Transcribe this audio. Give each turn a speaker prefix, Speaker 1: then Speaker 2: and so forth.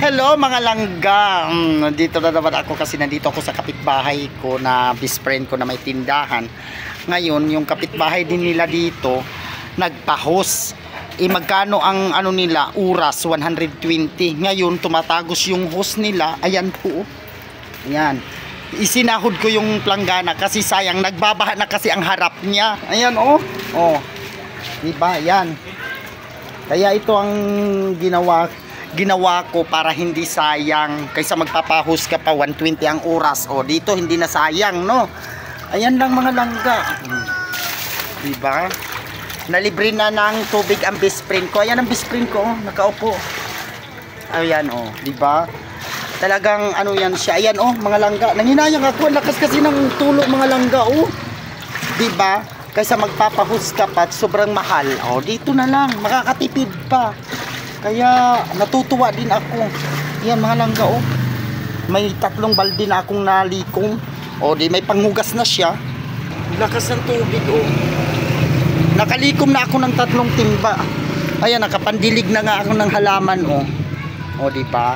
Speaker 1: Hello mga langga. Dito na naman ako kasi nandito ako sa kapitbahay ko na best friend ko na may tindahan. Ngayon, yung kapitbahay din nila dito nagpa-host. Magkano ang ano nila? Oras 120. Ngayon, tumatagos yung host nila. Ayan po. Ayan. Isinahod ko yung planggana kasi sayang nagbabaha na kasi ang harap niya. Ayan oh. Oh. Diba? Ayan. Kaya ito ang ginawa ko para hindi sayang kaysa magpapahos ka pa 120 ang oras. O dito hindi na sayang, no? Ayan lang mga langga. Diba? Nalibre na ng tubig ang best friend ko. Ayan ang best friend ko, nakaupo. Ayan oh, diba? Talagang ano yan siya. Ayan oh, mga langga. Nanginayang ako, lakas kasi ng tulo mga langga oh. Diba? Kaysa magpapahos ka pa, sobrang mahal. O dito na lang, makakatipid pa. Kaya natutuwa din ako. Yan mga langga oh. May 3 balde na akong nalikong. O di may panghugas na siya. Lakas ng tubig oh. Nakalikom na ako ng 3 timba. Ayan, nakapandilig na nga ako ng halaman oh. O di ba?